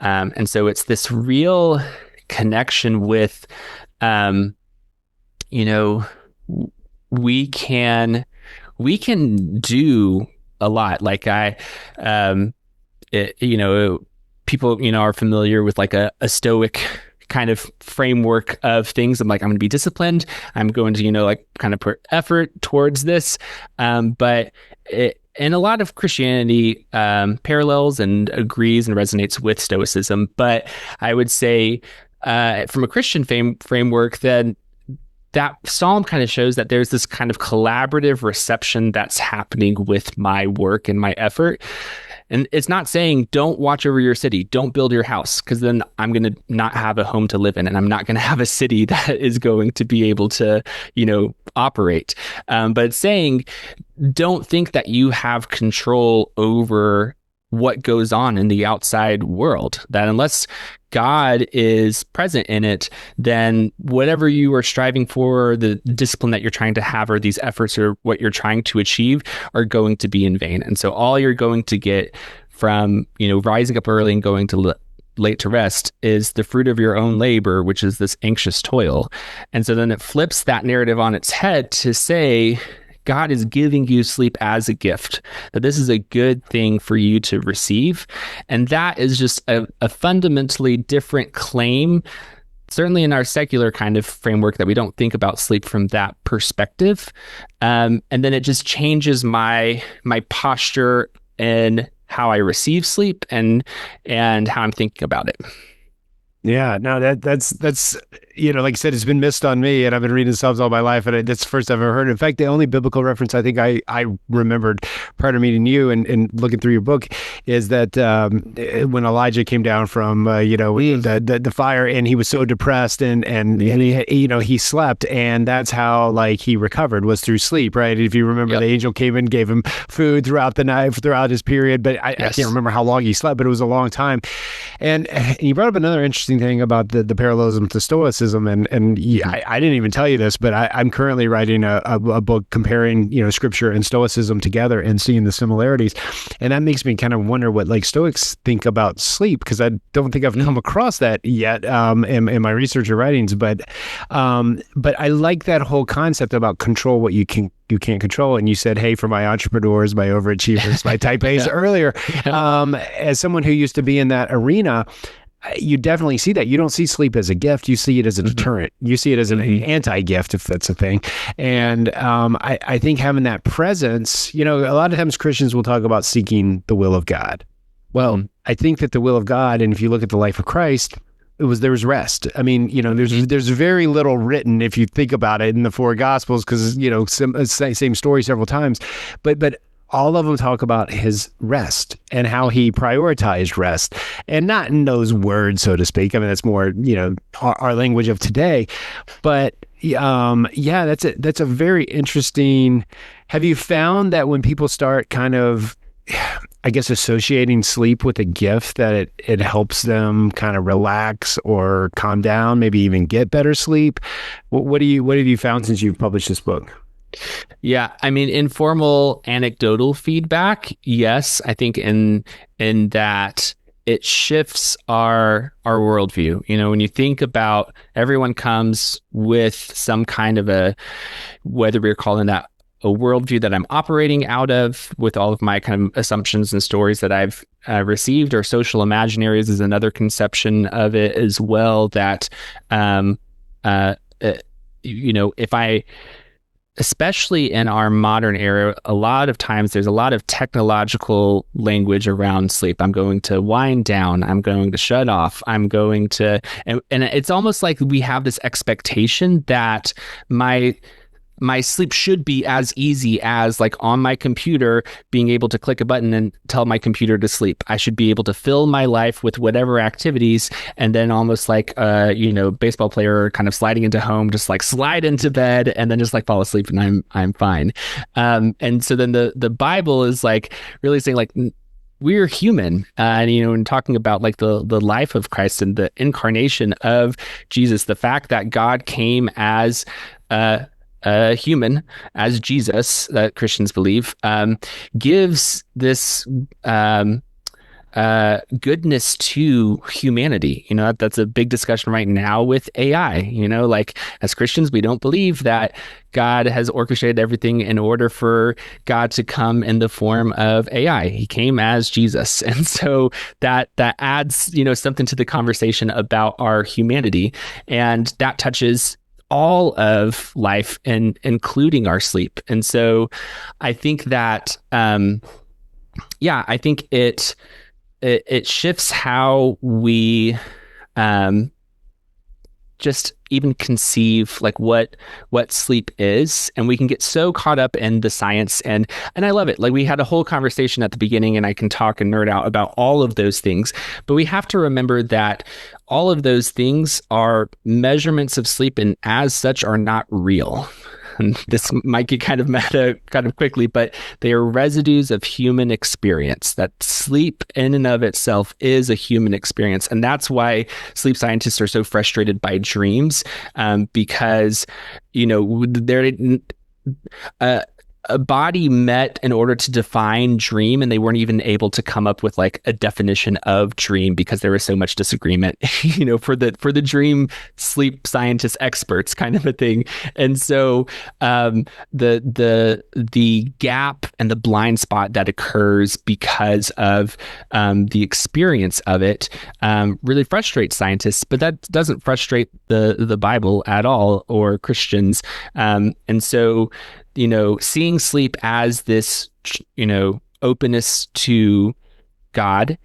And so it's this real connection with, we can do a lot. Like people, are familiar with like a stoic kind of framework of things. I'm going to be disciplined. I'm going to, kind of put effort towards this. But and a lot of Christianity parallels and agrees and resonates with Stoicism. But I would say from a Christian framework, then that psalm kind of shows that there's this kind of collaborative reception that's happening with my work and my effort. And it's not saying don't watch over your city, don't build your house, because then I'm going to not have a home to live in, and I'm not going to have a city that is going to be able to, operate. But it's saying don't think that you have control over what goes on in the outside world, that unless God is present in it, then whatever you are striving for, the discipline that you're trying to have, or these efforts, or what you're trying to achieve, are going to be in vain. And so all you're going to get from, rising up early and going to late to rest is the fruit of your own labor, which is this anxious toil. And so then it flips that narrative on its head to say, God is giving you sleep as a gift, that this is a good thing for you to receive. And that is just a fundamentally different claim, certainly in our secular kind of framework, that we don't think about sleep from that perspective. And then it just changes my posture and how I receive sleep and how I'm thinking about it. Yeah, no, that's like I said, it's been missed on me, and I've been reading Psalms all my life, and that's the first I've ever heard. In fact, the only biblical reference I think I remembered prior to meeting you and looking through your book is that when Elijah came down from the fire, and he was so depressed, and he slept, and that's how he recovered, was through sleep, right? If you remember, The angel came and gave him food throughout the night, throughout his period, but I can't remember how long he slept, but it was a long time. And you brought up another interesting thing about the parallelism to Stoicism, and I didn't even tell you this, but I'm currently writing a book comparing Scripture and Stoicism together and seeing the similarities, and that makes me kind of wonder what Stoics think about sleep, because I don't think I've come across that yet in my research or writings, but I like that whole concept about control what you can't control. And you said, hey, for my entrepreneurs, my overachievers, my type A's earlier, as someone who used to be in that arena, you definitely see that. You don't see sleep as a gift. You see it as a deterrent. You see it as an anti-gift, if that's a thing. And I think having that presence, a lot of times Christians will talk about seeking the will of God. Well, I think that the will of God, and if you look at the life of Christ, there was rest. I mean, there's very little written, if you think about it, in the four Gospels, because same story several times, but all of them talk about his rest and how he prioritized rest, and not in those words, so to speak. I mean, that's more, our language of today. But that's a very interesting. Have you found that when people start kind of, I guess, associating sleep with a gift, that it helps them kind of relax or calm down, maybe even get better sleep? What have you found since you've published this book? Yeah, I mean, informal anecdotal feedback, yes. I think in that it shifts our worldview. When you think about, everyone comes with some kind of whether we're calling that a worldview that I'm operating out of, with all of my kind of assumptions and stories that I've received, or social imaginaries is another conception of it as well, that if I, especially in our modern era, a lot of times there's a lot of technological language around sleep. I'm going to wind down. I'm going to shut off. I'm going to, and it's almost like we have this expectation that my sleep should be as easy as, on my computer, being able to click a button and tell my computer to sleep. I should be able to fill my life with whatever activities, and then almost like baseball player kind of sliding into home, just slide into bed and then just fall asleep, and I'm fine. And so then the Bible is really saying we're human, and talking about the life of Christ and the incarnation of Jesus, the fact that God came as human, as Jesus, that Christians believe, gives this goodness to humanity. That's a big discussion right now with AI. As Christians, we don't believe that God has orchestrated everything in order for God to come in the form of AI. He came as Jesus. And so that adds, something to the conversation about our humanity, and that touches all of life, and including our sleep. And so I think that I think it shifts how we just even conceive like what sleep is, and we can get so caught up in the science, and I love it. Like, we had a whole conversation at the beginning, and I can talk and nerd out about all of those things, but we have to remember that all of those things are measurements of sleep, and as such are not real. And this might get kind of meta kind of quickly, but they are residues of human experience. That sleep in and of itself is a human experience. And that's why sleep scientists are so frustrated by dreams, because, they're a body met in order to define dream, and they weren't even able to come up with like a definition of dream because there was so much disagreement, for the dream sleep scientist experts kind of a thing. And so the gap and the blind spot that occurs because of the experience of it really frustrates scientists, but that doesn't frustrate the Bible at all, or Christians. And so seeing sleep as this, openness to God,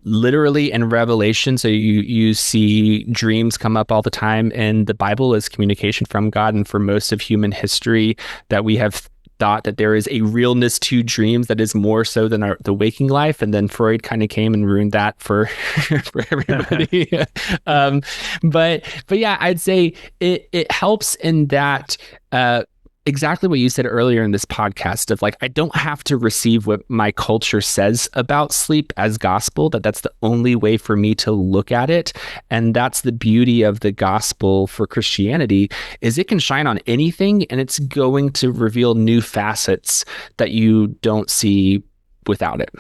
literally in Revelation. So you see dreams come up all the time, and the Bible is communication from God. And for most of human history, that we have thought that there is a realness to dreams that is more so than the waking life. And then Freud kind of came and ruined that for everybody. But yeah, I'd say it helps in that, exactly what you said earlier in this podcast of like, I don't have to receive what my culture says about sleep as gospel, that's the only way for me to look at it. And that's the beauty of the gospel for Christianity, is it can shine on anything, and it's going to reveal new facets that you don't see without it.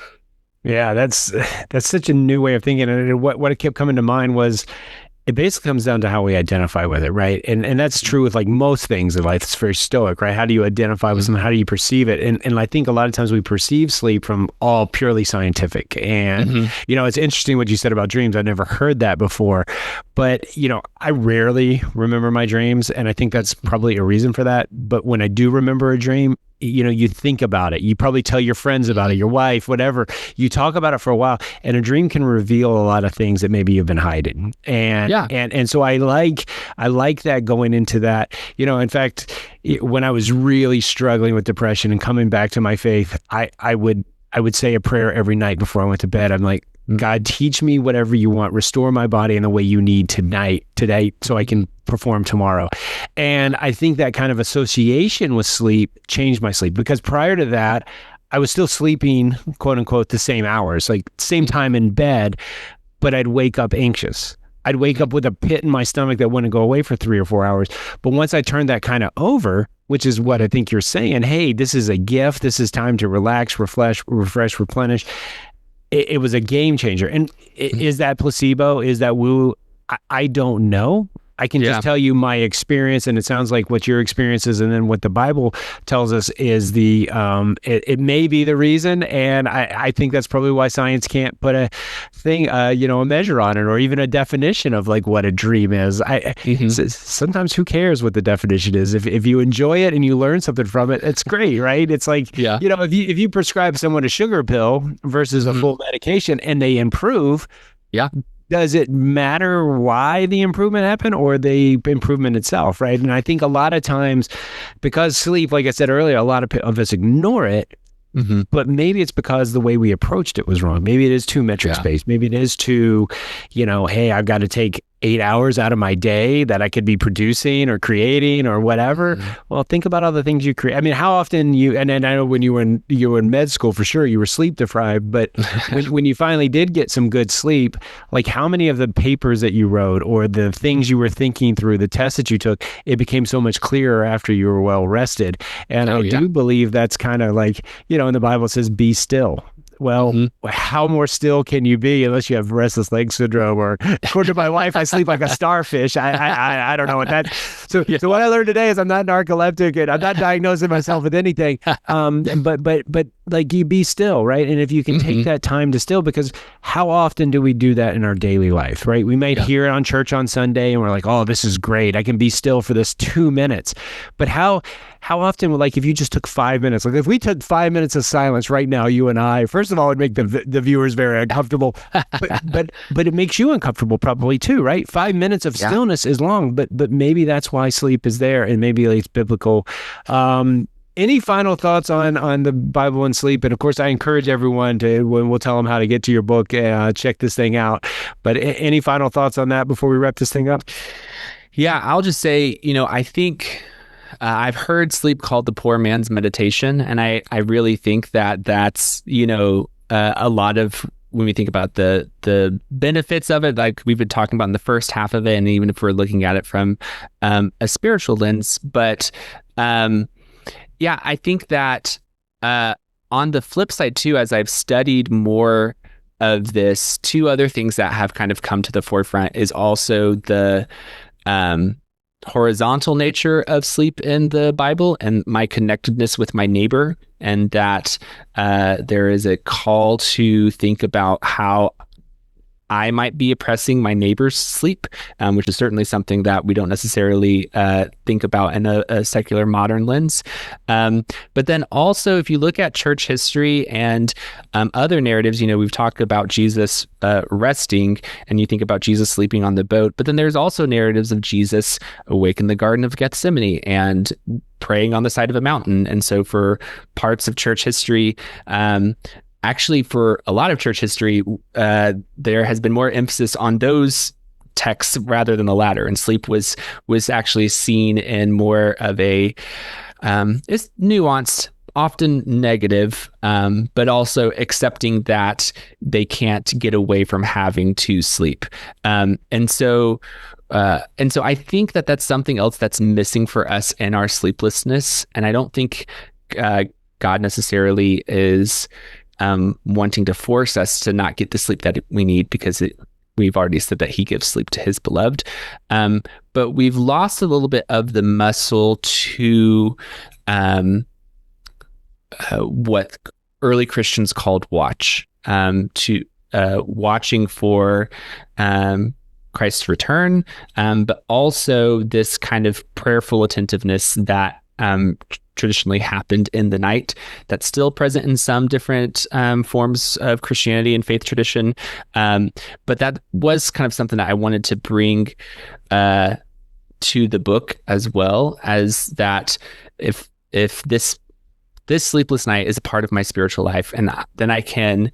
Yeah, that's such a new way of thinking. And what kept coming to mind was, it basically comes down to how we identify with it, right? And that's true with like most things in life. It's very stoic, right? How do you identify with something? How do you perceive it? And I think a lot of times we perceive sleep from all purely scientific. And, it's interesting what you said about dreams. I've never heard that before. But, I rarely remember my dreams. And I think that's probably a reason for that. But when I do remember a dream, you think about it. You probably tell your friends about it, your wife, whatever. You talk about it for a while, and a dream can reveal a lot of things that maybe you've been hiding. And so I like that going into that. In fact, when I was really struggling with depression and coming back to my faith, I would say a prayer every night before I went to bed. I'm like, God, teach me whatever you want. Restore my body in the way you need today, so I can perform tomorrow. And I think that kind of association with sleep changed my sleep, because prior to that, I was still sleeping, quote unquote, the same hours, like same time in bed, but I'd wake up anxious. I'd wake up with a pit in my stomach that wouldn't go away for 3 or 4 hours. But once I turned that kind of over, which is what I think you're saying, hey, this is a gift. This is time to relax, refresh, replenish. It was a game changer. And is that placebo? Is that woo? I don't know. I can just tell you my experience, and it sounds like what your experience is, and then what the Bible tells us is it may be the reason, and I think that's probably why science can't put a thing, a measure on it, or even a definition of like what a dream is. Sometimes who cares what the definition is? If you enjoy it and you learn something from it, it's great, right? It's like, if you prescribe someone a sugar pill versus a full medication and they improve, does it matter why the improvement happened or the improvement itself, right? And I think a lot of times, because sleep, like I said earlier, a lot of us ignore it, but maybe it's because the way we approached it was wrong. Maybe it is too metric-based. Maybe it is too, hey, I've got to take 8 hours out of my day that I could be producing or creating or whatever. Well, think about all the things you create. I mean, how often and then I know when you were in med school, for sure, you were sleep deprived, but when you finally did get some good sleep, like how many of the papers that you wrote or the things you were thinking through, the tests that you took, it became so much clearer after you were well rested. And I do believe that's kind of like, in the Bible it says, be still. Well, how more still can you be unless you have restless leg syndrome, or according to my wife, I sleep like a starfish. I don't know what that. So what I learned today is I'm not narcoleptic and I'm not diagnosing myself with anything. But like you be still, right? And if you can take that time to still, because how often do we do that in our daily life, right? We might hear it on church on Sunday and we're like, oh, this is great. I can be still for this 2 minutes. But how often, like if you just took 5 minutes, like if we took 5 minutes of silence right now, you and I, first of all, it'd make the viewers very uncomfortable, but it makes you uncomfortable probably too, right? 5 minutes of stillness is long, but maybe that's why sleep is there, and maybe it's biblical. Any final thoughts on the Bible and sleep? And of course, I encourage everyone to, when we'll tell them how to get to your book, check this thing out. But any final thoughts on that before we wrap this thing up? Yeah, I'll just say, I think I've heard sleep called the poor man's meditation. And I really think that that's, a lot of, when we think about the benefits of it, like we've been talking about in the first half of it, and even if we're looking at it from a spiritual lens, but yeah, I think that on the flip side too, as I've studied more of this, two other things that have kind of come to the forefront is also the horizontal nature of sleep in the Bible and my connectedness with my neighbor, and that there is a call to think about how I might be oppressing my neighbor's sleep, which is certainly something that we don't necessarily think about in a secular modern lens. But then also, if you look at church history and other narratives, we've talked about Jesus resting, and you think about Jesus sleeping on the boat, but then there's also narratives of Jesus awake in the Garden of Gethsemane and praying on the side of a mountain. And so for parts of church history, actually, for a lot of church history, there has been more emphasis on those texts rather than the latter, and sleep was actually seen in more of a it's nuanced, often negative, but also accepting that they can't get away from having to sleep, and so I think that that's something else that's missing for us in our sleeplessness, and I don't think God necessarily is wanting to force us to not get the sleep that we need, because we've already said that he gives sleep to his beloved. But we've lost a little bit of the muscle to what early Christians called watch, to watching for Christ's return, but also this kind of prayerful attentiveness that traditionally happened in the night, that's still present in some different forms of Christianity and faith tradition. But that was kind of something that I wanted to bring to the book, as well as that if this sleepless night is a part of my spiritual life, and then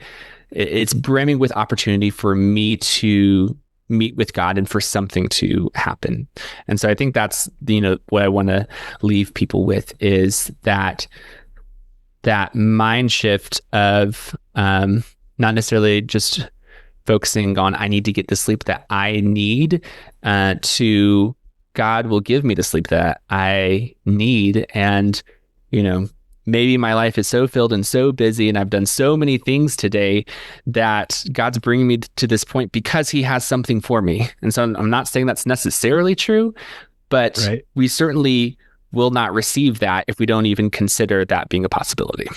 it's brimming with opportunity for me to meet with God and for something to happen. And so I think that's, what I want to leave people with is that mind shift of not necessarily just focusing on, I need to get the sleep that I need, to God will give me the sleep that I need. And, maybe my life is so filled and so busy, and I've done so many things today that God's bringing me to this point because he has something for me. And so I'm not saying that's necessarily true, but we certainly will not receive that if we don't even consider that being a possibility.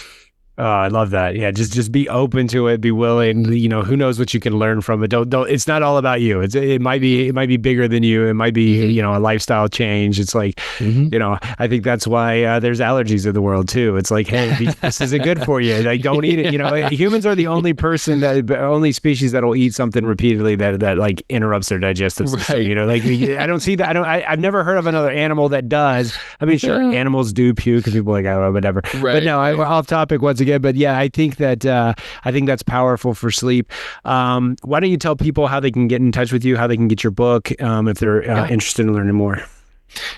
Oh, I love that. Yeah, just be open to it, be willing. Who knows what you can learn from it. Don't. It's not all about you. It might be bigger than you. It might be a lifestyle change. It's like I think that's why there's allergies in the world too. It's like, hey, this isn't good for you. Like, don't eat it. Humans are the only species that will eat something repeatedly that like interrupts their digestive system. I don't see that. I've never heard of another animal that does. I mean, sure, animals do puke because people are like, oh, whatever. Right. But no, off topic once again. But yeah, I think that's powerful for sleep. Why don't you tell people how they can get in touch with you, how they can get your book, if they're interested in learning more?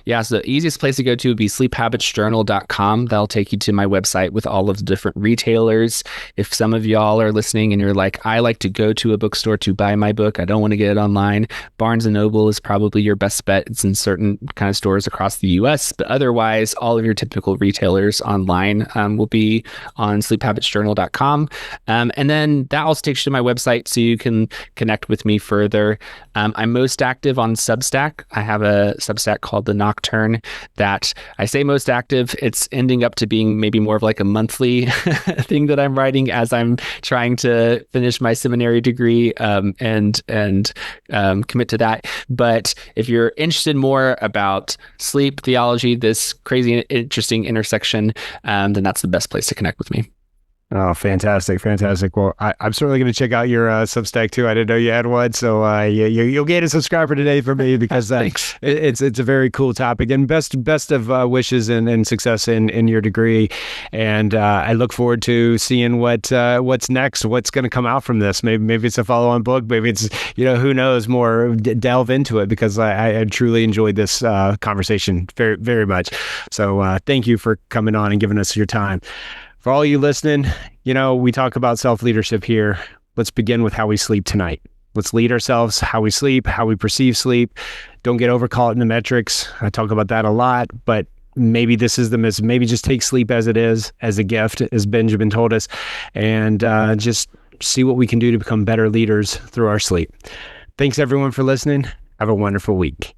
Yeah, so the easiest place to go to would be sleephabitsjournal.com. That'll take you to my website with all of the different retailers. If some of y'all are listening and you're like, I like to go to a bookstore to buy my book, I don't want to get it online, Barnes & Noble is probably your best bet. It's in certain kind of stores across the US, but otherwise, all of your typical retailers online will be on sleephabitsjournal.com. And then that also takes you to my website so you can connect with me further. I'm most active on Substack. I have a Substack called the nocturne, that I say most active. It's ending up to being maybe more of like a monthly thing that I'm writing as I'm trying to finish my seminary degree, and commit to that. But if you're interested more about sleep theology, this crazy interesting intersection, then that's the best place to connect with me. Oh, fantastic. Well, I'm certainly going to check out your Substack too. I didn't know you had one. So you'll get a subscriber today from me, because it's a very cool topic, and best of wishes and success in your degree. And I look forward to seeing what's next, what's going to come out from this. Maybe it's a follow-on book. Maybe it's, who knows, more delve into it, because I truly enjoyed this conversation very, very much. So thank you for coming on and giving us your time. For all you listening, we talk about self-leadership here. Let's begin with how we sleep tonight. Let's lead ourselves, how we sleep, how we perceive sleep. Don't get overcaught in the metrics. I talk about that a lot, but maybe this is the miss. Maybe just take sleep as it is, as a gift, as Benjamin told us, and just see what we can do to become better leaders through our sleep. Thanks, everyone, for listening. Have a wonderful week.